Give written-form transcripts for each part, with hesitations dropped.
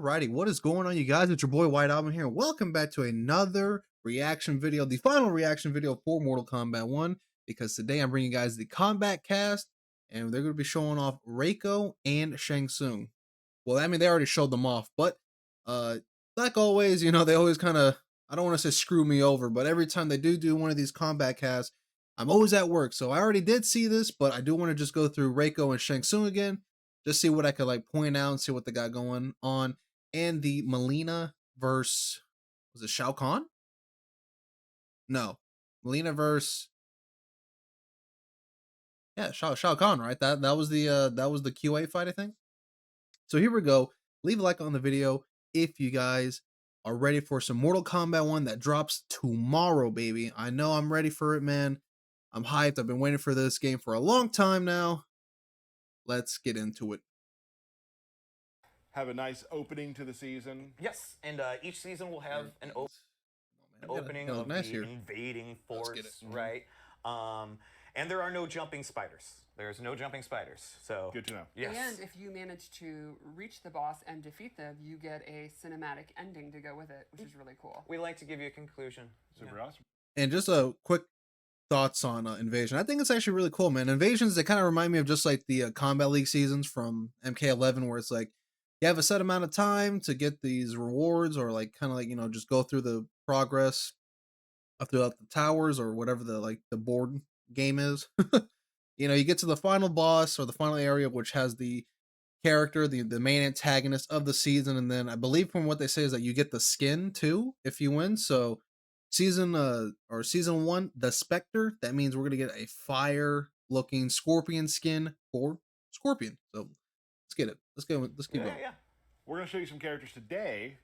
Alrighty, what is going on, you guys? It's your boy White Album here, and welcome back to another reaction video, the final reaction video for Mortal Kombat 1, because today I'm bringing you guys the Kombat cast, and they're going to be showing off Reiko and Shang Tsung. Well, I mean, they already showed them off, but like always, you know, they always kind of, I don't want to say screw me over, but every time they do one of these Kombat casts, I'm always at work. So I already did see this, but I do want to just go through Reiko and Shang Tsung again, just see what I could like point out and see what they got going on. And the Melina versus, was it Shao Kahn? No, Melina versus, yeah, Shao Kahn, right? That was the QA fight, I think. So here we go. Leave a like on the video if you guys are ready for some Mortal Kombat 1 that drops tomorrow, baby. I know I'm ready for it, man. I'm hyped. I've been waiting for this game for a long time now. Let's get into it. Have a nice opening to the season. Yes, and each season will have an opening of nice the here. invading force, right? And there are no jumping spiders. There's no jumping spiders, so Good to know. yes. And if you manage to reach the boss and defeat them, you get a cinematic ending to go with it, which is really cool. We like to give you a conclusion. Super awesome. And just a quick thoughts on Invasion. I think it's actually really cool, man. Invasions, they kind of remind me of just like the Combat League seasons from MK11, where it's like you have a set amount of time to get these rewards, or like kind of like, you know, just go through the progress throughout the towers or whatever the board game is. You know, you get to the final boss or the final area, which has the character, the main antagonist of the season, and then I believe from what they say is that you get the skin too if you win. So season 1, the Spectre, that means we're gonna get a fire looking scorpion skin for Scorpion. So let's get it. Let's keep going. Yeah. We're going to show you some characters today.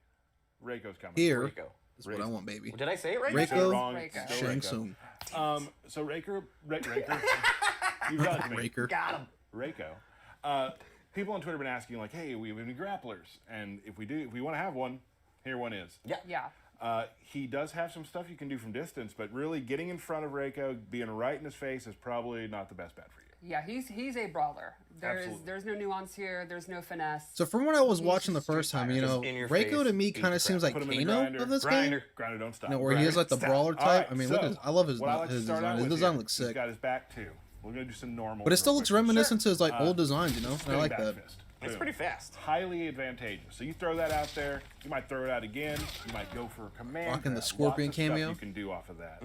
Reiko's coming. Here Reiko. is what I want, baby. Did I say it right? Reiko, Wrong. Reiko. Still Shang Reiko. Tsung. So Reiko. You've got me. Raker. Got him. Reiko. People on Twitter have been asking, like, hey, we have any grapplers? And if we want to have one, here one is. Yeah. He does have some stuff you can do from distance, but really getting in front of Reiko, being right in his face, is probably not the best bet for you. Yeah, he's a brawler. Absolutely. There's no nuance here. There's no finesse. So from what I was He's watching the just first Street time, Fighter. you know, Just in your Reiko face, to me beat kind the of seems like Put him in the Kano grinder. of this Grinder. game. Grinder, don't stop. No, where he is like the Stop. brawler All type. right, I mean, so, look at I love his what I like to his start out design. His with design here, looks he's sick. got his back too. We're gonna do some normal. But it still looks reminiscent to his like Sure. old designs, you know? And I Spinning like back that. fist. It's Boom. pretty fast. Highly advantageous. So you throw that out there. You might throw it out again. You might go for a command. Rocking the grab. Scorpion Lots of stuff cameo. you can do off of that.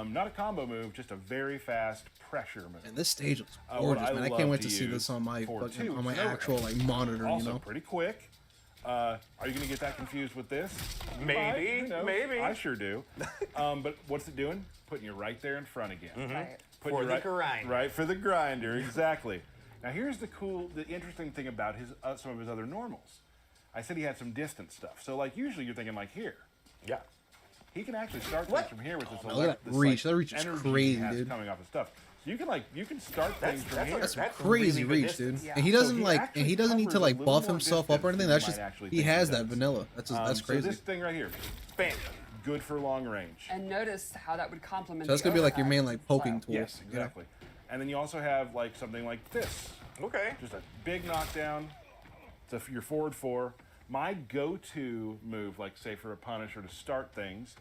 Not a combo move, just a very fast pressure move. And this stage looks What gorgeous, I man. I love can't wait to to see use this on my for two on my is no actual like monitor, Also you know? pretty quick. Are you going to get that confused with this? Maybe, Who knows? maybe. I sure do. But what's it doing? Putting you right there in front again. Right. Putting For you the grinder. Right for the grinder, exactly. Now here's the interesting thing about his some of his other normals. I said he had some distant stuff. So like usually you're thinking like here. Yeah. He can actually start things from here with this, look at that reach. That reach is energy crazy, he has dude. coming off his stuff. So you can start things from here. That's That's crazy really good reach, dude. distance. Yeah. And he So doesn't he like, actually and he doesn't need to covers a like little buff more himself up or distance anything. than That's you just might actually he think has he that does. vanilla. That's So crazy. this thing right here, Bam. good for long range. And notice how that would complement. So that's the gonna be like your overhead main like poking style. tool. Yes, you know? exactly. And then you also have like something like this. Okay. Just a big knockdown. It's your forward 4. My go-to move, like say for a punish or to start things,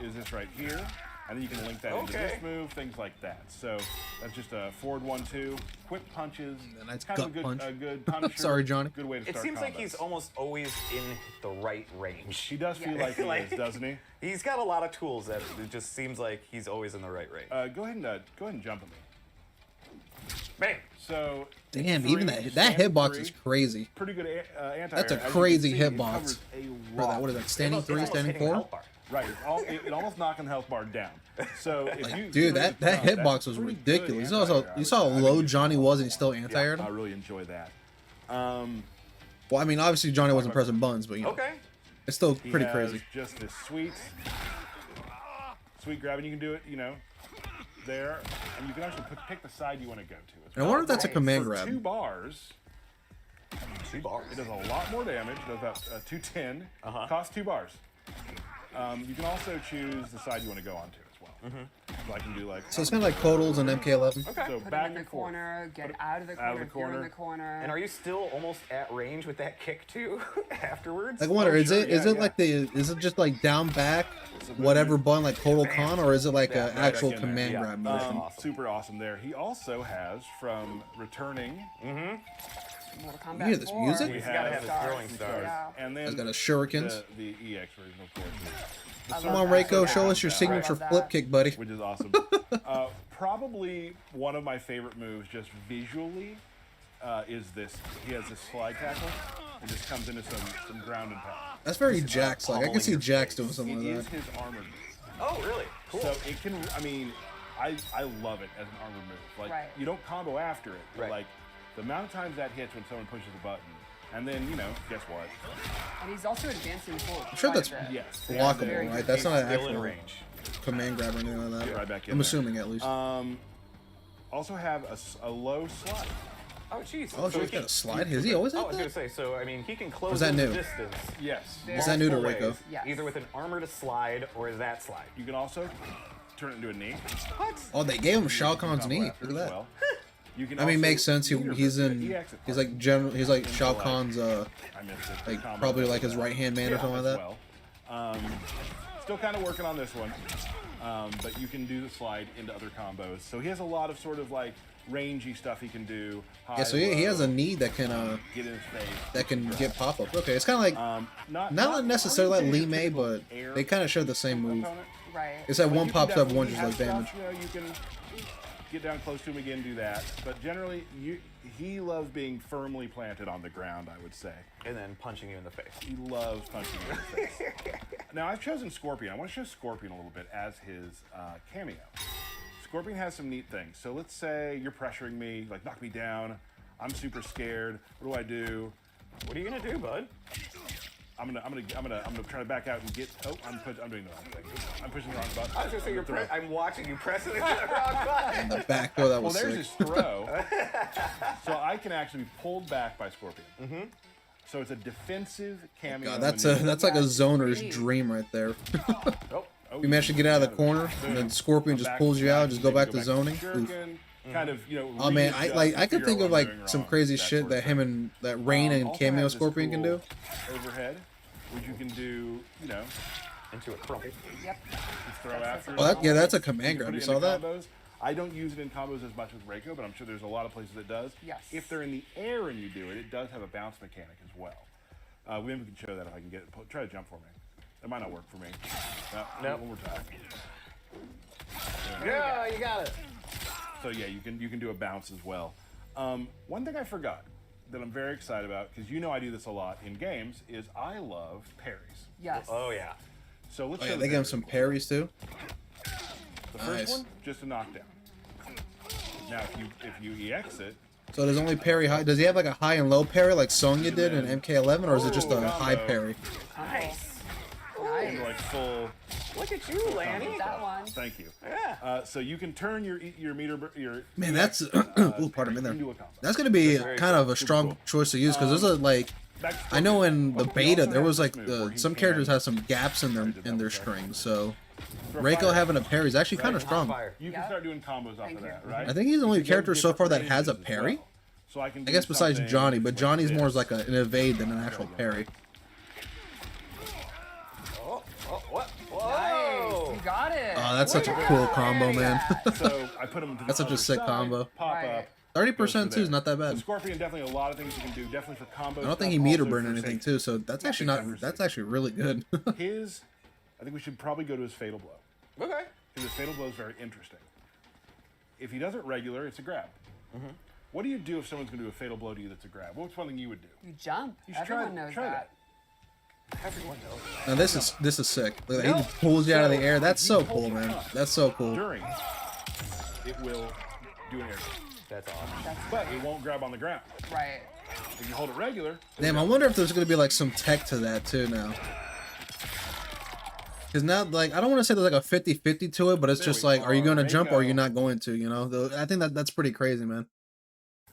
is this right here. And then you can link that into Okay. this move, things like that. So that's just a forward 1-2, quick punches. A nice kind of a gut good, punch. A good punisher. Sorry, Johnny. Good way to It start seems like combos. he's almost always in the right range. He does feel Yeah. like he Like- is, doesn't he? He's got a lot of tools that it just seems like he's always in the right range. Go ahead and jump at me. Bam. So Damn, three, even that stand hitbox three. is crazy. Pretty good anti. That's a As you can crazy see, it hitbox. covers a For that, lot. what is that? Standing It's 3, almost standing hitting the 4. health bar. Right, it almost knocking the health bar down. So if Like, you, dude, you that really hitbox that's was pretty ridiculous. good You saw how anti-air. low Johnny was, and he still anti-aired I him. really enjoy that. Well, I mean, obviously Johnny wasn't pressing buttons, but you know, Okay. it's still He pretty has crazy. Just this sweet grab, and you can do it, you know, there, and you can actually pick the side you want to go to. As And I wonder if that's a Right. command For grab. 2 bars. 2 bars. It does a lot more damage. It does about 210. Costs 2 bars. You can also choose the side you want to go onto as well. So I can do like. So it's kind of like Kodals and MK11. Okay. So Put back it in the and forth. corner, get out of the corner, out of the if you're in corner. the corner. And are you still almost at range with that kick too afterwards? Like, I wonder, Oh, is sure, it is yeah, it like is it just like down back, whatever button like Total Con, or is it like Yeah, an right actual back in there. command Yeah. grab That's motion? awesome. Super awesome there. He also has from returning. Mortal Kombat You hear this 4. music? He's We got to have have his throwing stars. Yeah. And then He's got a shurikens. the EX version, of course. I Come love on, that. Reiko, So show us your I signature love that. flip kick, buddy. Which is awesome. Probably one of my favorite moves, just visually, is this. He has this slide tackle. It just comes into some ground and pound. That's very Jax like. I can see Jax doing It something is like that. his armored move. Oh, really? Cool. So it can. I mean, I love it as an armored move. Like Right. you don't combo after it. But Right. like the amount of times that hits when someone pushes a button, and then guess what? And he's also advancing forward. I'm sure that's Yes. blockable, Very right? good. That's not an Still in actual range. command grab or anything like that. Right back in I'm there. assuming at least. Also have a low slide. Oh, jeez. Oh, so he's got a slide. Has he always Oh, I had was going to that? say, so, I mean, he can close Was that the new? distance. Yes. Is that new to multiple Reiko? ways, Yes. Either with an armor to slide or that slide. You can also turn it into a knee. What? Oh, they gave him Shao Kahn's Combo knee. after Look at as that. well. You can I mean, also makes sense. meter He's the in. exit He's part. like general. He's like Into, Shao like- Kahn's. I missed it. Like Combo probably after like his that. right hand man or something like as that. well. Still kind of working on this one, but you can do the slide into other combos. So he has a lot of sort of like rangy stuff he can do. Yeah, so he has low, a knee that can get in his face. that can get pop up. Okay, it's kind of like not necessarily like Lee May, but they kind of share the same move. Right. It's that But one you can pops up, one definitely just have does damage. stuff, you can get down close to him again, do that. But generally, he loves being firmly planted on the ground, I would say. And then punching you in the face. He loves punching you in the face. Now, I've chosen Scorpion. I want to show Scorpion a little bit as his cameo. Scorpion has some neat things. So let's say you're pressuring me, like knock me down. I'm super scared. What do I do? What are you going to do, bud? I'm gonna try to back out and get. Oh, I'm doing the wrong thing. I'm pushing the wrong button. I was going to say, I'm gonna throw. I'm watching you pressing the wrong button. The back throw that Well, was there's sick. his throw. So I can actually be pulled back by Scorpion. Mm-hmm. So it's a defensive cameo. God, maneuver. that's like a zoner's dream right there. Oh, You manage to get out of the corner, and then Scorpion just pulls you out. Just go back to zoning. Oof. Shuriken, kind of, Oh man, I readjust, could figure think out of what I'm like doing some wrong, crazy that shit sort that of him thing. and that Rain and Also Cameo has this Scorpion can cool do. Overhead, which you can do, Into a crumple. Yep. just throw after. Oh, yeah, that's a You command put grab. it You into saw that? combos. I don't use it in combos as much with Reiko, but I'm sure there's a lot of places it does. Yes. If they're in the air and you do it, it does have a bounce mechanic as well. Maybe we can show that if I can get it. Try to jump for me. That might not work for me. No, Nope. one more time. Yeah, you got it. So yeah, you can do a bounce as well. One thing I forgot that I'm very excited about, because I do this a lot in games, is I love parries. Yes. Oh, yeah. So let's Oh show yeah, the they give him parries some real quick. parries too. The first Nice. one, just a knockdown. Now if you EX it, So there's only parry high. Does he have like a high and low parry like Sonya did in MK11, or is it just a Oh, high combo. parry? Nice. into like full. Look at you, Lanny. That one. Thank you. Yeah. So you can turn your meter your Man, that's ooh, pardon me there. into a combo. That's gonna be very kind of a Super strong cool. choice to use because there's a like. Back to I know Scorpion. in the But we beta also there have was this like move where he some can characters have some gaps in their strings, so throw Reiko fire. having a parry is actually kind of Right. strong. Fire. You can Yeah. start doing combos off Thank of you. that, right? I think he's the only You can character do so far that different has a ranges as parry. well. So I can. I do guess besides something Johnny, but like Johnny's more this. as like an evade than an actual parry. Oh, what? Nice. Whoa. You got it. Oh, that's such a Way to cool go. combo, man. So I put him. To the That's such a other sick side, combo. Pop Right. up. 30% too is not that So bad. Scorpion definitely a lot of things you can do. Definitely for combos. I don't think he meter burned anything too, so that's actually not. That's actually really good. His, I think we should probably go to his fatal blow Okay. because his fatal blow is very interesting. If he does it regular, it's a grab. What do you do if someone's going to do a fatal blow to you that's a grab? What's one thing you would do? You jump. You should Everyone knows try that. Everyone knows. Now this is sick. Look, he just pulls you out of the air. That's so cool, man. That's so cool. During, it will do an air grab, That's awesome. but it won't grab on the ground. Right. If you hold it regular, Damn, I wonder if there's gonna be like some tech to that too now. Because now, like, I don't want to say there's like a 50-50 to it, but it's There just we like, are you are. gonna jump or are you Reiko. not going to? You know, I think that's pretty crazy, man.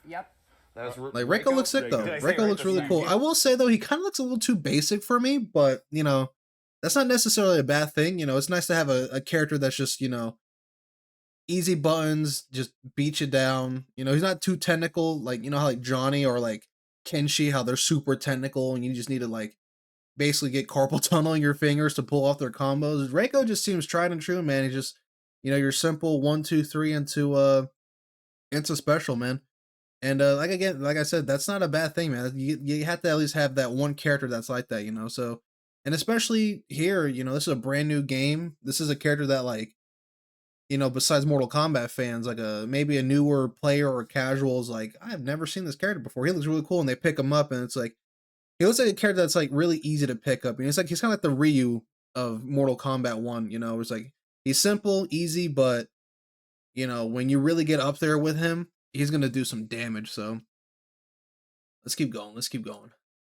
Yep. That was Like Reiko looks sick though. Did I say Reiko right looks this really time? cool. I will say though, he kind of looks a little too basic for me, but you know, that's not necessarily a bad thing. You know, it's nice to have a character that's just, you know, easy buttons, just beat you down. You know, he's not too technical, like you know how like Johnny or like Kenshi, how they're super technical and you just need to like basically get carpal tunnel in your fingers to pull off their combos. Reiko just seems tried and true, man. He's just, you know, your simple 1, 2, 3 into special, man. And like again, like I said, that's not a bad thing, man. You have to at least have that one character that's like that, you know. So, and especially here, you know, this is a brand new game. This is a character that like, you know, besides Mortal Kombat fans, like a maybe a newer player or casual is like, I've never seen this character before. He looks really cool, and they pick him up, and it's like he looks like a character that's like really easy to pick up. And it's like he's kind of like the Ryu of Mortal Kombat 1, you know. It's like he's simple, easy, but you know, when you really get up there with him, he's gonna do some damage. So let's keep going. Let's keep going.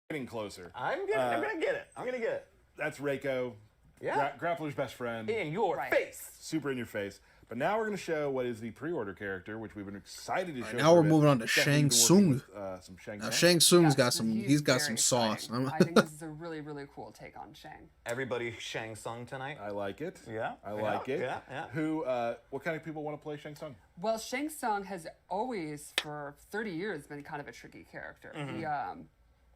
Getting closer. I'm gonna get it. I'm gonna get it. That's Reiko. Yeah. Grappler's best friend. In your face. Super in your face. But now we're going to show what is the pre-order character, which we've been excited to show. Now we're for a bit. moving on to Definitely Shang been Tsung. working with, some Shang Now fans. Shang Tsung's Yes, got some. He's got some very sauce. exciting. I think this is a really, really cool take on Shang. Everybody Shang Tsung tonight. I like it. Yeah, I like it. yeah. Who? What kind of people want to play Shang Tsung? Well, Shang Tsung has always, for 30 years, been kind of a tricky character. He,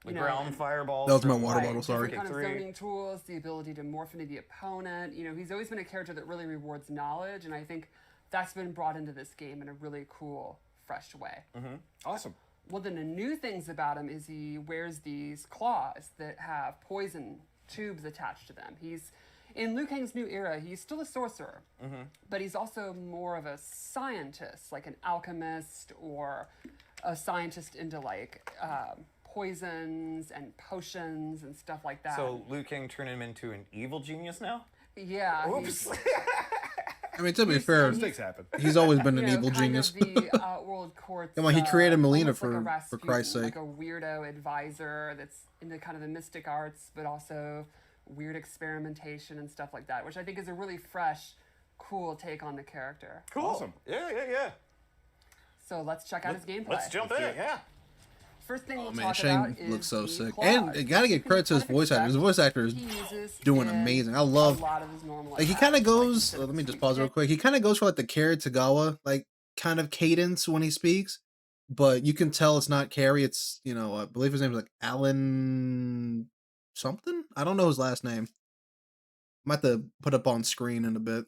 The ground fireballs. That was my from water right, bottle, sorry. different kind of Three. zoning tools, the ability to morph into the opponent. You know, he's always been a character that really rewards knowledge, and I think that's been brought into this game in a really cool, fresh way. Awesome. One of the new things about him is he wears these claws that have poison tubes attached to them. He's in Liu Kang's new era. He's still a sorcerer, but he's also more of a scientist, like an alchemist or a scientist into like poisons and potions and stuff like that. So Liu Kang turned him into an evil genius now? yeah, Oops. I mean, to be fair, Mistakes happen. he's always been an you know, evil kind genius. of the Outworld Court's, Come on, he created Melina almost like a for Rasputin, Christ's sake. like a weirdo advisor that's into kind of the mystic arts, but also weird experimentation and stuff like that, which I think is a really fresh, cool take on the character. Cool. Awesome. Yeah. So let's check out his gameplay. Let's jump in. Yeah. First thing we'll Oh man, talk Shang about is looks so the sick, claws. and you gotta give credit to his Kind of voice actor. His expect voice actor is he uses doing in amazing. I a love. lot of his normal Like he attacks, kind of like you goes. said, Let me the just sweep pause real kick. quick. He kind of goes for like the Carrie Tagawa like kind of cadence when he speaks, but you can tell it's not Carrie. It's you know I believe his name is like Alan something. I don't know his last name. I'm about to put up on screen in a bit,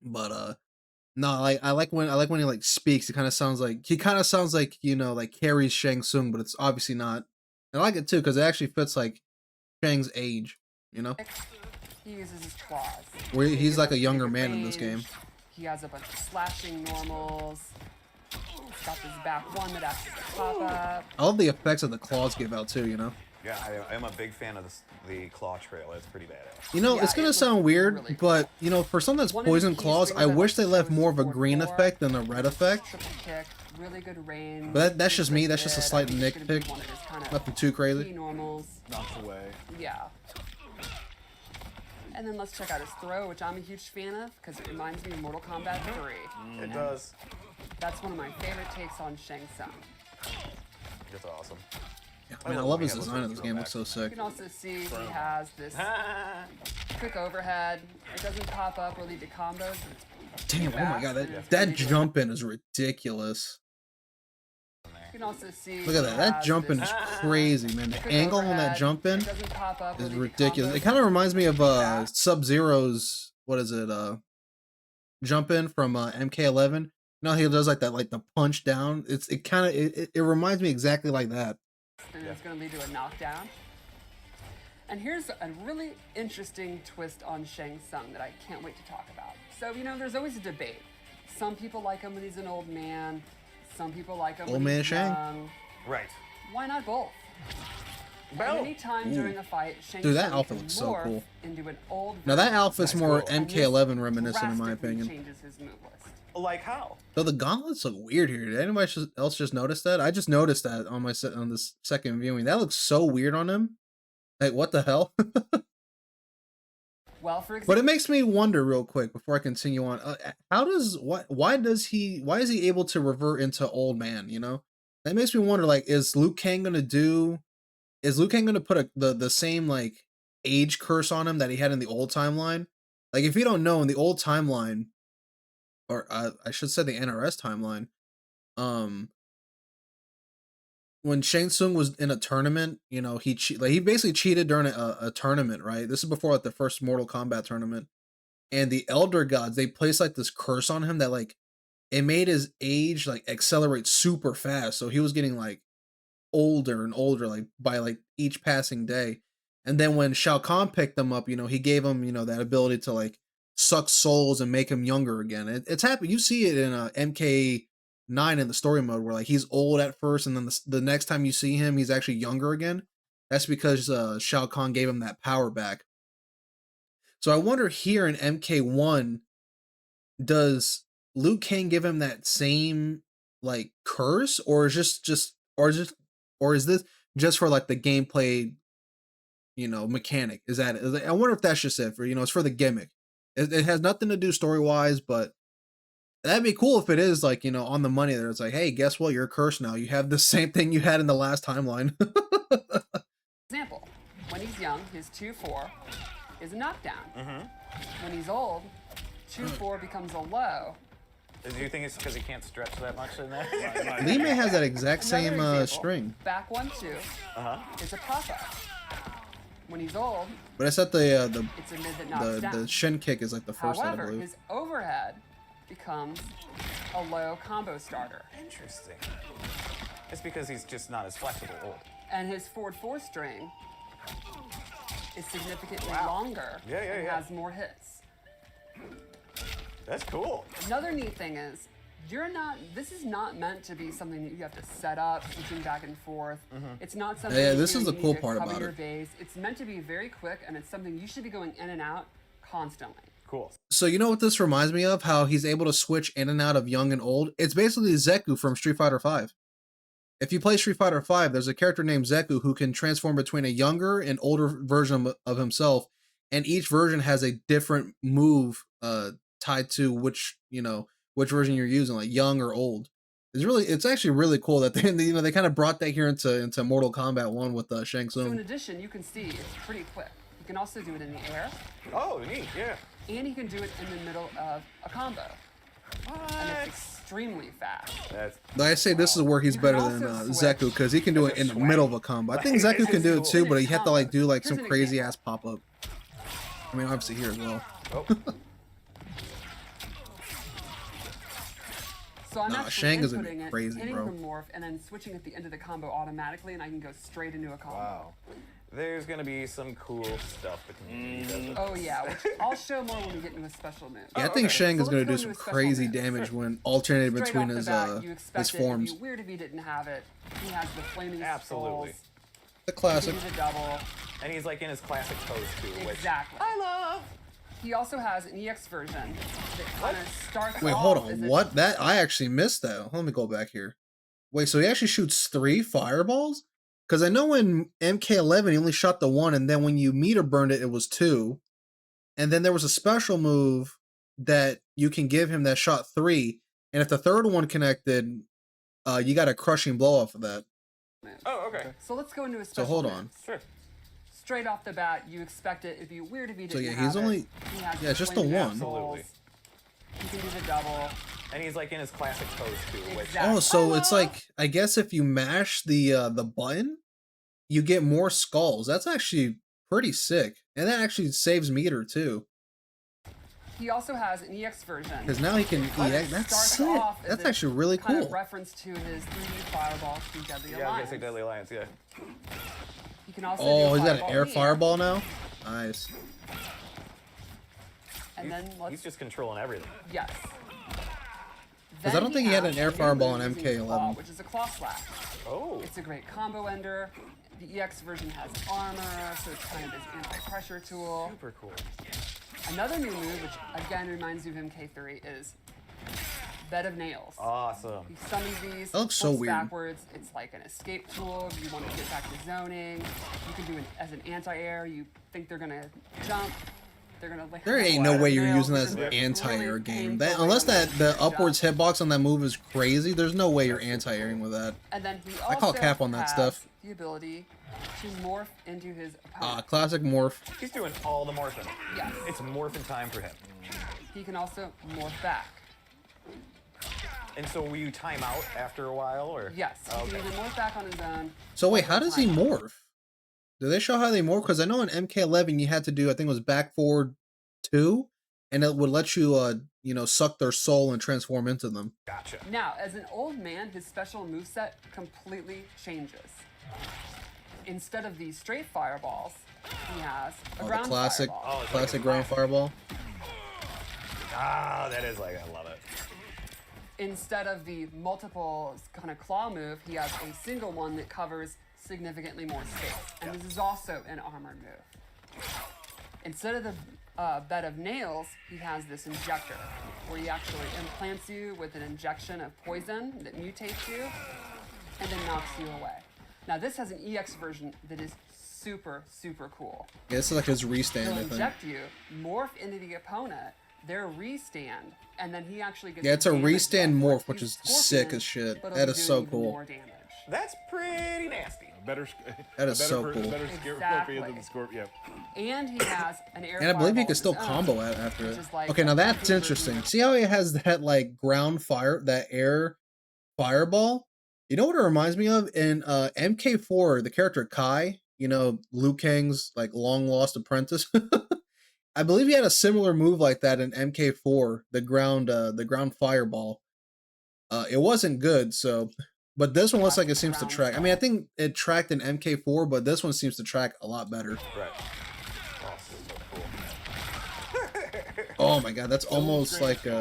but no, like I like when he like speaks. It kind of sounds like you know like Carrie's Shang Tsung, but it's obviously not. And I like it too because it actually fits like Shang's age. You know, He uses his claws. where They he's give like us a younger bigger man in this range. game. He has a bunch of slashing normals. He's got this back one that acts as a pop-up. I love the effects that the claws give out too. You know. Yeah, I'm a big fan of the claw trail. It's pretty badass. You know, Yeah, it's it gonna looks sound weird, really but you know, for something that's One of the poison key claws, things I I'd wish like they to left show more is of a forward green four, effect than a red effect. Triple kick, really good range. But that's just me. really That's just a good. slight I think it's gonna be nitpick. one of his kinda Nothing too crazy. key normals. Knocks away. Yeah. And then let's check out his throw, which I'm a huge fan of because it reminds me of Mortal Kombat 3. It does. That's one of my favorite takes on Shang Tsung. It's awesome. I mean, I love his design of this game. Looks so You sick. can also see he has this quick overhead. It doesn't pop up or lead to combos. But it's Damn! Oh my god, fast, and that it's that really good. jump in is ridiculous. You can also see Look at that. he That has jump in this is crazy, man. The quick angle on that overhead. jump in It doesn't pop up or is lead to ridiculous. combos. It kind of reminds me of Fast. Sub-Zero's what is it? Jump in from MK11. No, he does like that, like the punch down. It reminds me exactly like that. And it's going to lead to a knockdown. And here's a really interesting twist on Shang Tsung that I can't wait to talk about. So, you know, there's always a debate. Some people like him when he's an old man. Some people like him Old when man he's Shang? young. Right. Why not both? Well, Any time during a fight, Shang Dude, that Tsung outfit can looks so morph cool. into an old Now that version, outfit's That's more cool. and this MK11 reminiscent in my drastically opinion. changes his move list. like how? So the gauntlets look weird here. Did anybody else just notice that? I just noticed that on on this second viewing. That looks so weird on him. Like what the hell? Well, for example, But it makes me wonder real quick before I continue on. Why is he able to revert into old man? You know, that makes me wonder. Like, is Liu Kang gonna put the same like age curse on him that he had in the old timeline? Like, if you don't know, in the old timeline, or I should say the NRS timeline. Um, when Shang Tsung was in a tournament, you know, he basically cheated during a tournament, right? This is before like the first Mortal Kombat tournament, and the Elder Gods they placed like this curse on him that like it made his age like accelerate super fast, so he was getting like older and older like by like each passing day. And then when Shao Kahn picked him up, you know, he gave him, you know, that ability to like suck souls and make him younger again. It's happened. You see it in MK9 in the story mode where like he's old at first, and then the next time you see him, he's actually younger again. That's because Shao Kahn gave him that power back. So I wonder here in MK1, does Liu Kang give him that same like curse, or is or is this just for like the gameplay, you know, mechanic? I wonder if that's just it for, you know, it's for the gimmick. It has nothing to do story wise, but that'd be cool if it is like, you know, on the money there. It's like, hey, guess what? You're cursed now. You have the same thing you had in the last timeline. Example, when he's young, his 2-4 is a knockdown. When he's old, 2-4 becomes a low. Do you think it's because he can't stretch that much in there? Lee May has that exact same Another example, string. Back 1-2 is a pop-up. When he's old, But it's at the it's a mid that knocks down. the shin kick is like the first one, I However, believe. his overhead becomes a low combo starter. Interesting. It's because he's just not as flexible old. And his forward 4 string is significantly longer and has more hits. That's cool. Another neat thing is, this is not meant to be something that you have to set up, switching back and forth. It's not something Yeah, that this you is the need cool to part cover about your it. base. It's meant to be very quick, and it's something you should be going in and out constantly. Cool. So you know what this reminds me of? How he's able to switch in and out of young and old. It's basically Zeku from Street Fighter V. If you play Street Fighter V, there's a character named Zeku who can transform between a younger and older version of himself, and each version has a different move tied to which version you're using, like young or old. It's actually really cool that they kind of brought that here into Mortal Kombat 1 with Shang So in Tsung. addition, you can see it's pretty quick. You can also do it in the air, Oh, neat. Yeah. and you can do it in the middle of a combo. And it's extremely fast. That's I say this is where he's You can better than also Zeku, switch. because he can do it in the middle of a combo. I think Zeku can do it too, but he had to like do like some Here's an crazy example. ass pop up. I mean, obviously here as well. oh. So I'm Nah, actually Shang is gonna be inputting it, crazy, hitting bro. the morph, and then switching at the end of the combo automatically, and I can go straight into a combo. Wow. There's gonna be some cool stuff the community does. Oh yeah, which I'll show more when we get into a special move. Yeah, I think okay. Shang So is gonna let's do go some into a special crazy move. damage when alternating Straight between off his the bat, you expect his it. forms. It'd be weird if he didn't have it. He has the flaming Absolutely. skulls. The He classic. can do the double. And he's like in his classic pose too, which Exactly. I love. He also has an EX version that kind of starts Wait, off hold as on. a- What? That I actually missed that. Let me go back here. Wait, so he actually shoots 3 fireballs? Because I know in MK11 he only shot the 1, and then when you meter burned it, it was 2. And then there was a special move that you can give him that shot 3, and if the third one connected, you got a crushing blow off of that. Oh, okay. So let's go into a So special hold move. on. Sure. Straight off the bat, you expect it. It'd be weird if he So didn't yeah, have he's it. only He has yeah, the just the flaming 1. Absolutely. skulls. He can do the double. And he's like in his classic pose too, which Exactly. Oh, so it's like, I guess if you mash the button, you get more skulls. That's actually pretty sick, and that actually saves meter too. He also has an EX version. Because now he can Kind of EX. That's starts sick. off as That's a actually really kind cool. of reference to his 3D fireball to Deadly yeah, I'm gonna Alliance. say Deadly Alliance. Yeah. He can also Oh, do he's got an fireball air in the fireball now. Nice. And then let's He's just controlling everything. yes. 'Cause I don't think he had an air fireball in in MK11. which is a claw slash. Oh. It's a great combo ender. The EX version has armor, so it's kind of his anti-pressure tool. Super cool. Another new move, which again reminds you of MK3, is Bed of Nails. Awesome. He summons these, That looks so flips weird. backwards. It's like an escape tool. If you want to get back to zoning, you can do it as an anti-air. You think they're gonna jump. They're gonna like. There ain't no way you're using that as an anti-air game. That unless the upwards hitbox on that move is crazy, there's no way you're anti-airing with that. And then he I call also cap on that has stuff. the ability to morph into his opponent. Classic morph. He's doing all the morphing. Yes. It's morphing time for him. He can also morph back. And so will you time out after a while, or? Yes, he can either morph back on his own. So wait, or how does he time out. morph? Do they show how they morph? Because I know in MK11 you had to do, I think it was back forward 2, and it would let you, you know, suck their soul and transform into them. Gotcha. Now, as an old man, his special moveset completely changes. Instead of these straight fireballs, he has a ground The classic, fireball. it's classic like a ground classic. fireball. Ah, that is like, I love it. Instead of the multiple kind of claw move, he has a single one that covers significantly more space. And this is also an armored move. Instead of the bed of nails, he has this injector, where he actually implants you with an injection of poison that mutates you and then knocks you away. Now this has an EX version that is super, super cool. Yeah, this is like his restand, He'll I think. inject you, morph into the opponent, their restand, and then he actually gets Yeah, it's a damage restand buff, where morph, which he's is sick Scorpion, as shit. but That he'll is be so doing even cool. more damage. That's pretty nasty. Better. That is so cool. Better Exactly. scorpion than the scorpion. Yeah. And he has an air And I believe he fireball can of still his own, combo after which it. is like Okay, a now that's vacuum interesting. version. See how he has that like ground fire, that air fireball? You know what it reminds me of? In MK4, the character Kai, you know, Liu Kang's like long lost apprentice. I believe he had a similar move like that in MK4, the ground fireball. It wasn't good, so but this one looks like it seems to track. I mean, I think it tracked in MK4, but this one seems to track a lot better. Right. Oh, so cool. Oh my god, that's almost like dude.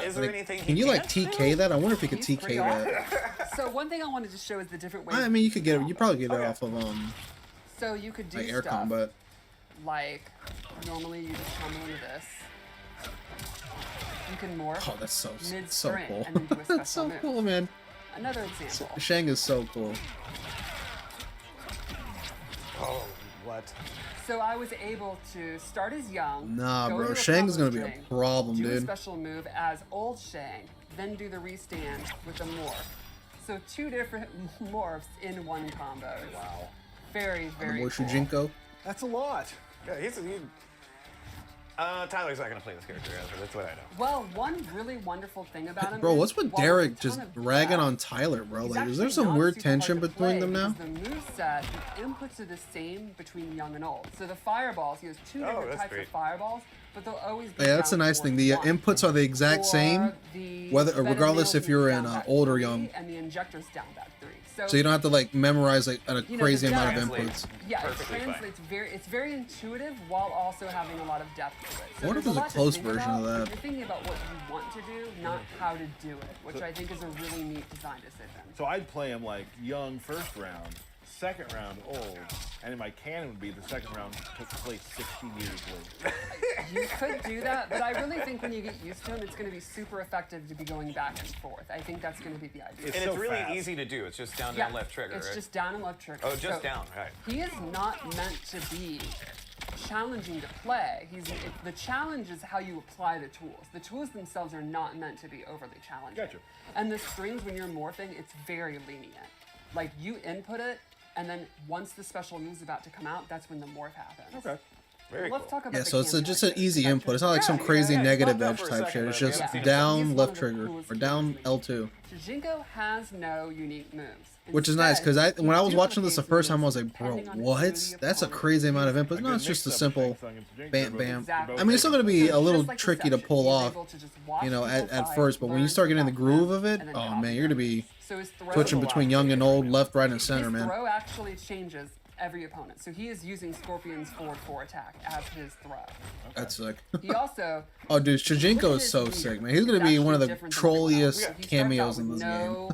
is there Like, anything can he you like can't TK do? that? I wonder if you could He's TK pretty that. awesome. So one thing I wanted to show is the different ways. I mean, you could get it. You probably get it Okay. off of So you could do like air stuff combat. like normally you just come into this. You can morph Oh, that's so mid-sprint cool. and then do a special That's so move. cool, man. Another example. Shang is so cool. Oh, what? So I was able to start as young. Nah, go bro, into a Shang's combo gonna be a string, problem, do a dude. special move as old Shang, then do the restand with a morph. So 2 different morphs in one combo. Wow. Very, very More cool. Shujinko. That's a lot. Yeah, Tyler's not gonna play this character, that's what I know. Well, one really wonderful thing about him Bro, is, what's with while there's a Derek ton just of ragging depth, on Tyler, bro? he's Like, is there actually some not weird super hard tension to between play them now? because the moveset, the inputs are the same between young and old. So the fireballs, he has 2 different that's types great. of fireballs, but they'll always be Yeah, that's the down nice towards thing. The 1. inputs are the exact same, Or the whether bed of regardless nails if you're is in down back old or 3, young. and the injector's down back 3. So you don't have to like memorize like a You know, crazy the amount of translates. inputs. Yeah, it Perfectly fine. translates it's very intuitive while also having a lot of depth to it. I wonder if there's there's a lot to close think version of about, but that. You're thinking about what you want to do, not how to do it, which I think is a really neat design decision. So I'd play him like young first round, second round old, and in my canon would be the second round took place 16 years later. You could do that, but I really think when you get used to him, it's going to be super effective to be going back and forth. I think that's going to be the idea. And so it's really fast. easy to do. It's just down, Yeah, down, left trigger, It's right? just down and left trigger. Oh, just So down, right. He is not meant to be challenging to play. The challenge is how you apply the tools. The tools themselves are not meant to be overly challenging. Gotcha. And the strings, when you're morphing, it's very lenient. Like you input it, and then once the special move's about to come out, that's when the morph happens. Okay. Very Let's cool. talk about Yeah, the so it's camera just an here. easy input. It's not like some Yeah, crazy yeah, negative bugged out edge for a type second, shit. It's but just yeah. He's down one left of the trigger coolest or down moves in L2. Jinko has no unique moves. Which is nice, because Instead, when I he was watching this the duplicates first time, I moves was like, bro, depending on the what? ability of That's a opponent. crazy amount of A inputs. good No, it's just a mix-up of simple Shang Tsung and Tsung. bam, They're bam. Exactly. I mean, it's still going to be a So little just like tricky to Deception, pull he's off, able to just watch you know, people at fight, first. But when you learn start getting the about groove them, of it, and then oh copy man, you're going to them. be So his throw, switching between young and old, left, right, and his center, man. throw actually changes every opponent. So he is using Scorpion's forward 4 attack as his throw. That's sick. He also Oh, dude, look Shujinko at is his so meter. sick, man. He's going to It's be one of the actually different than everyone else. trolliest He starts out cameos in with this game. no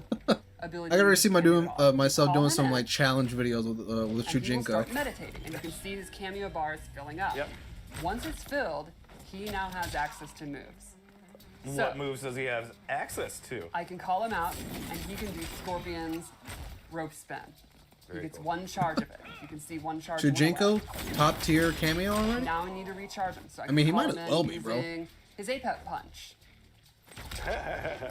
ability I gotta to see cameo at all. myself Call doing him some in, like challenge videos with and he will Shujinko. start meditating, and you can see his cameo bars filling up. Yep. Once it's filled, he now has access to moves. What moves does he have access to? I can call him out, and he can do Scorpion's rope spin. He Very gets cool. one charge of it. You can see one charge. went Shujinko, away. top tier cameo already? Now I need to recharge him. So I mean, he can call might him as in well be, bro. using his Apep punch.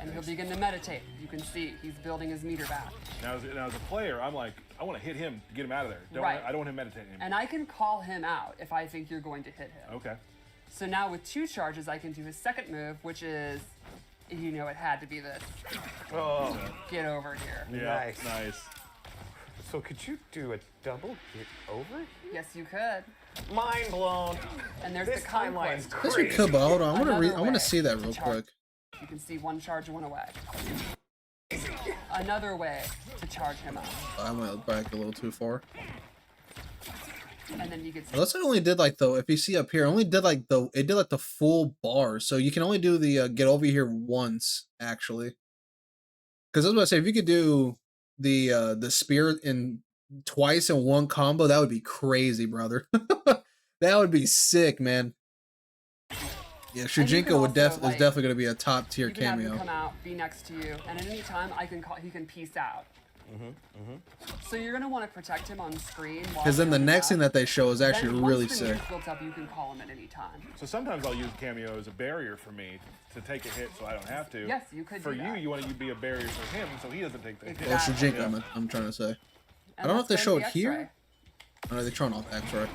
And he'll begin to meditate. You can see he's building his meter back. Now as a player, I'm like, I want to hit him to get him out of there. Right. I don't want him meditating anymore. And I can call him out if I think you're going to hit him. Okay. So now with 2 charges, I can do his second move, which is You know, it had to be this. Oh, Get over here. Yeah, Nice. nice. so could you do a double get over here? Yes, you could. Mind blown. And there's This the timeline's conquest. That's your crazy. Kuba. Hold on, I Another want way to see that real to charge. quick. You can see one charge, one away. Another way to charge him up. I went back a little too far. And then you could see Unless I only did like the, if you see up here, I only did like the, it did like the full bar. So you can only do the get over here once, actually. Because I was about to say, if you could do the spear in twice in one combo, that would be crazy, brother. That would be sick, man. Yeah, And you can Shujinko would also, is like, definitely going to be a top tier you can have him cameo. come out, be next to you, and at any time I can call. He can peace out. So you're gonna want to protect him on screen. Because then the next thing that they show is actually really once the sick. news built up, you can call him at any time. So sometimes I'll use cameo as a barrier for me to take a hit, so I don't have to. Yes, you could For do you, that. you want to be a barrier for him, so he doesn't take the hit. Oh, Exactly. Shujinko, I'm trying to say. And I don't know if they let's show go to it the here. X-ray. Oh, no, they're showing off X-ray.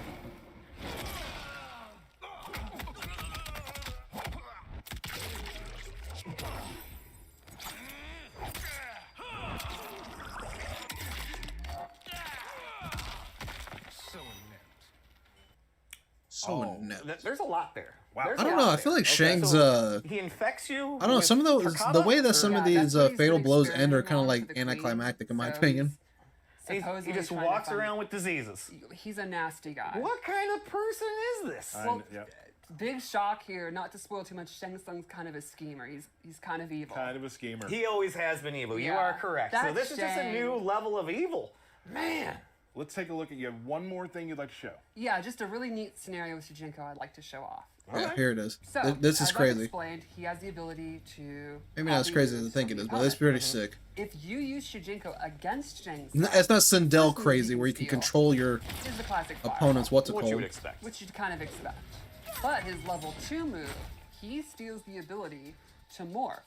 So inept. There's a lot there. Wow. There's I a don't lot know. I there. feel like Okay, Shang's so he infects you. I don't know. with Some of those, the Takada, way that or- some of Yeah, these that's what he's fatal been blows end are kind of experimenting like on for the queen. anticlimactic, in my So opinion. he supposedly just trying to walks find- around with diseases. He's a nasty guy. What kind of person is this? Well, Yeah, Big shock here. Not to spoil too much. Shang Tsung's kind of a schemer. He's kind of evil. kind of a schemer. He always has been evil. You Yeah. are correct. So That this is just a Shang- new level of evil. Man. Let's take a look at, you have one more thing you'd like to show. Yeah, just a really neat scenario with Shujinko I'd like to show off. Yeah, here it is. So, This is as I've crazy. explained, he has the ability to. Maybe not as copy crazy as I moves think from it is, the but it's opponent. pretty sick. If you use Shujinko against Shang Tsung, It's not Sindel First move crazy you where you can can steal. control your is the classic fireball, opponent's what's it What you called. would expect. which you'd kind of expect. But his level 2 move, he steals the ability to morph.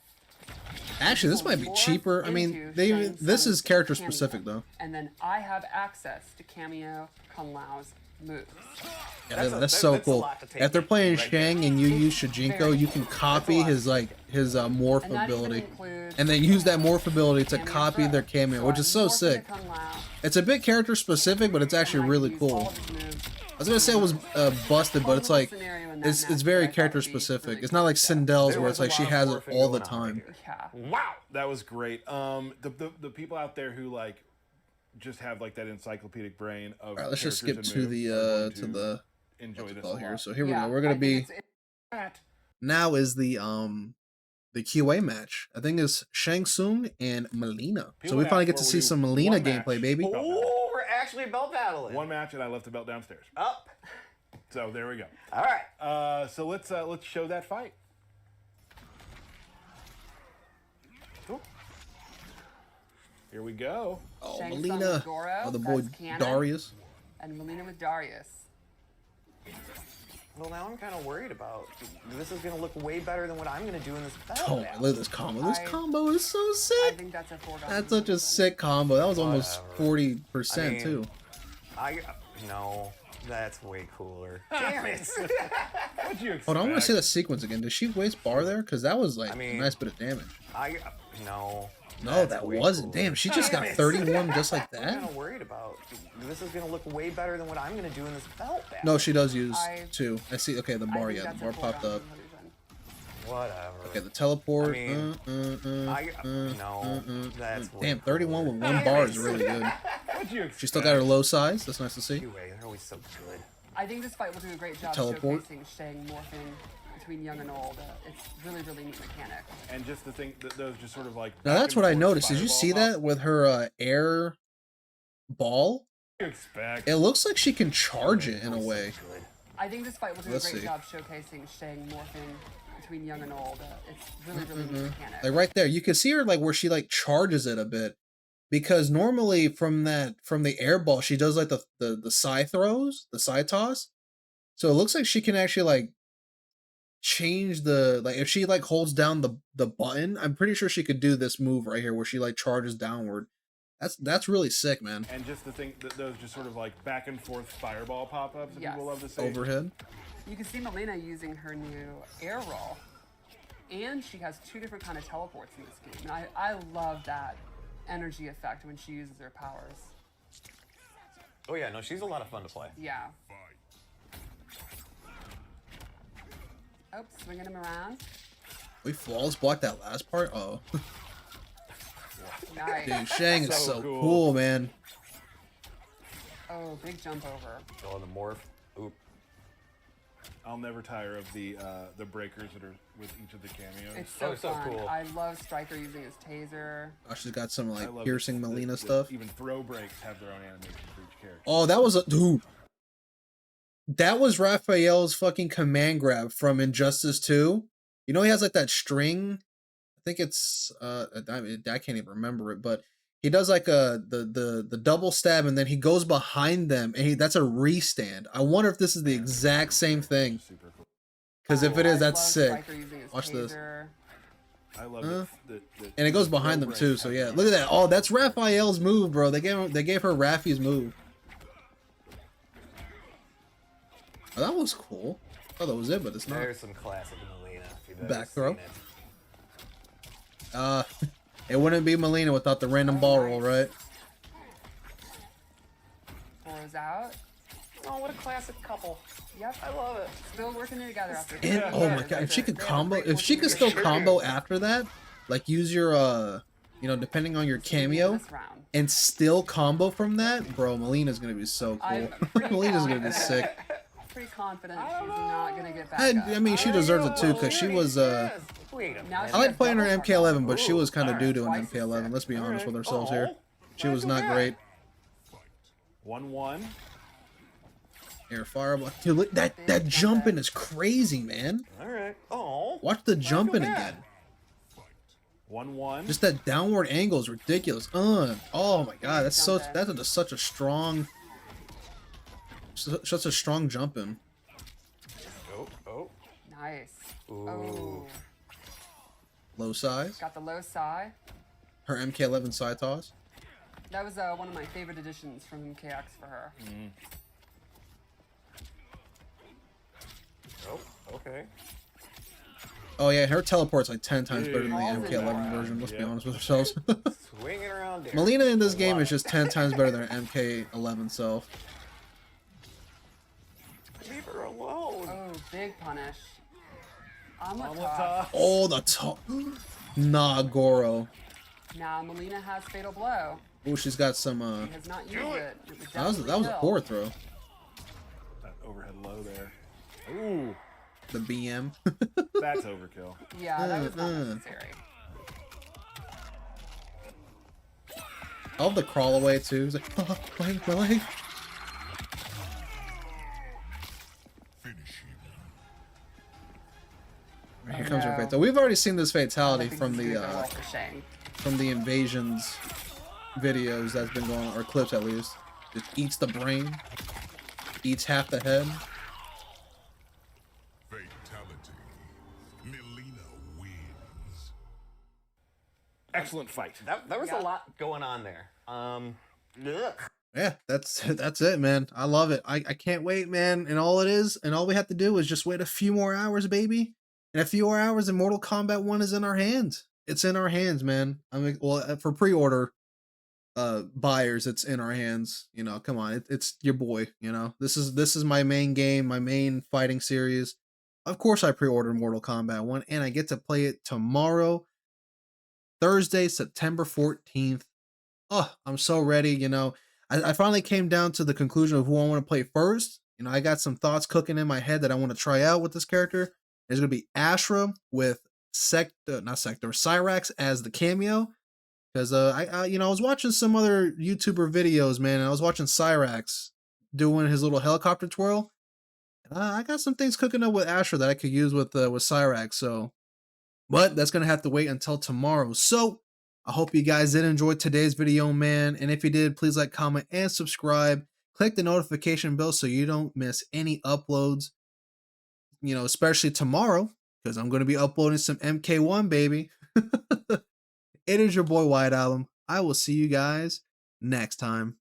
Actually, this might be Morph cheaper. I mean, into they Shang this is Tsung's character cameo. specific though. And then I have access to Cameo Kung Lao's moves. Yeah, That's so a cool. lot to take If they're in playing right Shang and you use Shujinko, very you can copy his morph And that even ability, includes and then use that morph ability to Cameo copy Throw. their cameo, which I is so morph into sick. Kung Lao, It's a bit character specific, but it's and actually I really use all cool. of his moves. I was gonna say it was busted, but it's Whole like scenario in that it's match very that I thought character would be specific. really It's not cool. like Sindel's There where was it's like a she lot has of it morphing all the going on right time. here. Yeah. Wow. That was great. The people out there who like just have like that encyclopedic brain of All right, let's just skip characters to and the moves are going enjoy enjoy this a call here. lot. So here we Yeah, go. We're gonna I think be it's- now is the QA match. I think it's Shang Tsung and Melina. So People we ask finally get for to we see do some Melina one match. gameplay, baby. Oh, we're actually belt battling. One match and I left the belt downstairs. Up. So there we go. All right. So let's show that fight. Cool. Here we go. Oh, Shang Tsung Melina. with Goro, Oh, the boy that's canon. Darius. And Melina with Darius. Well, now I'm kind of worried about this is going to look way better than what I'm going to do in this battle. Oh, now. look at this combo. This I- combo is so I sick. think that's a foregone. That's such a sick combo. That was almost Whatever. 40% I mean, too. No, that's way cooler. Damn it. What'd you expect? Hold on, I want to see that sequence again. Did she waste bar there? Because that was like I mean, a nice bit of damage. No. No, that's that way wasn't. cooler. Damn, she just got Damn it. 31 just like I'm kind that. of worried about this is going to look way better than what I'm going to do in this belt battle. No, she does use I- 2. I see. Okay, the I bar, think yeah, the that's bar a popped foregone up. conclusion. Whatever. Okay, the teleport. I mean, no, that's way Damn, 31 with cooler. 1 bar is really good. What'd you expect? She still got her low size. That's nice to see. Anyway, they're always so good. I think this fight will do a great job Teleport. showcasing Shang morphing between young and old. It's really, really neat mechanic. And just to think that those just sort of like. Now that's back what I and forth noticed. Did you fireball see hop. that with her air ball? What do you expect? It looks like she can charge it in a way. Good. I think this fight will do Let's a great see. job showcasing Shang morphing between young and old. It's really, really neat mechanic. Like right there, you can see her like where she like charges it a bit, because normally from the air ball she does like the side throws, the side toss. So it looks like she can actually like change the if she like holds down the button. I'm pretty sure she could do this move right here where she like charges downward. That's really sick, man. And just to think that those just sort of like back and forth fireball pop-ups that Yes. people love to say. Overhead. You can see Melina using her new air roll. and she has 2 different kind of teleports in this game. And I love that energy effect when she uses her powers. Oh yeah, no, she's a lot of fun to play. Yeah. Oh, swinging him around. We flawless blocked that last part? Oh. Nice. Dude, Shang is so cool. cool, man. Oh, big jump over. Oh, the morph. Oop. I'll never tire of the breakers that are with each of the cameos. It's so so fun. cool. I love Stryker using his taser. Oh, she's got some I like love piercing that Melina stuff. Even throw breaks have their own animation for each character. Oh, that was a dude. That was Raphael's fucking command grab from Injustice 2. You know he has like that string. I think it's I can't even remember it, but he does like the double stab and then he goes behind them and that's a restand. I wonder if this is the exact same thing. Super cool. Because if it is, I that's love sick. Stryker using his Watch this. taser. I love the And it goes throw behind them breaks too. So have yeah, their look at own- that. Oh, that's Raphael's move, bro. They gave her Rafi's move. Oh, that was cool. I thought that was it, but it's not. There's some classic Melina. If you've ever Back throw. seen it. It wouldn't be Melina without the random ball roll, right? Throws out. Oh, what a classic couple. Yep. I love it. Still working together after. And Yeah. oh my god, if she could combo, if she could still combo after that, like use your you know, depending on your cameo, This round. and still combo from that, bro, Melina's gonna be so I'm cool. pretty Melina's gonna be confident. sick. Pretty confident she's not gonna get back I up. mean, she deserves it too, cause she was Wait a Now minute. I like playing her MK11, but she Ooh, was kind of alright. doo-doo in Twice as MK11. sick. Let's be honest with ourselves Oh, here. She not was too not bad. great. 1-1. Air fireball. Dude, look, that jumping is crazy, man. All right. Oh. Watch the jumping bad. again. 1-1. Just that downward angle is ridiculous. Oh my god, that's just such a strong, such a strong jumping. Oh. Oh. Nice. Ooh. Oh, Low size. got the low sigh. Her MK11 side toss. That was one of my favorite additions from MKX for her. Oh. Okay. Oh yeah, her teleport's like 10 times better than the Balls in MK11 there. version. Let's be Yep. honest with ourselves. Swing it around there. Melina in this game Love is just 10 times better than her MK11 self. Leave her alone. Oh, big punish. Omelet Omelet toss. toss. Oh, the top. Nah, Goro. Now Melina has fatal blow. Oh, she's got some. She has not used it. It was That was a definitely poor throw. That overhead low there. Ooh, The BM. that's overkill. Yeah, that was not necessary. I love the crawl away too. He's like, oh, my leg. Here comes her no. fatality. We've already seen this I fatality think from this is the gonna go well for Shang. invasions videos that's been going on, or clips at least. It eats the brain, eats half the head. Fatality. Melina wins. Excellent fight. That was Yeah. a lot going on there. Ugh. Yeah, that's it, man. I love it. I can't wait, man. And all we have to do is just wait a few more hours, baby. And a few more hours, and Mortal Kombat 1 is in our hands. It's in our hands, man. I mean, well, for pre-order buyers, it's in our hands. You know, come on, it's your boy. You know, this is my main game, my main fighting series. Of course, I pre-ordered Mortal Kombat 1, and I get to play it tomorrow, Thursday, September 14th. Oh, I'm so ready. You know, I finally came down to the conclusion of who I want to play first. You know, I got some thoughts cooking in my head that I want to try out with this character. There's going to be Ashra with Cyrax as the cameo. Because I was watching some other YouTuber videos, man, and I was watching Cyrax doing his little helicopter twirl. And I got some things cooking up with Ashra that I could use with Cyrax. So, but that's going to have to wait until tomorrow. So, I hope you guys did enjoy today's video, man. And if you did, please like, comment, and subscribe. Click the notification bell so you don't miss any uploads. You know, especially tomorrow, because I'm going to be uploading some MK1, baby. It is your boy White Album. I will see you guys next time.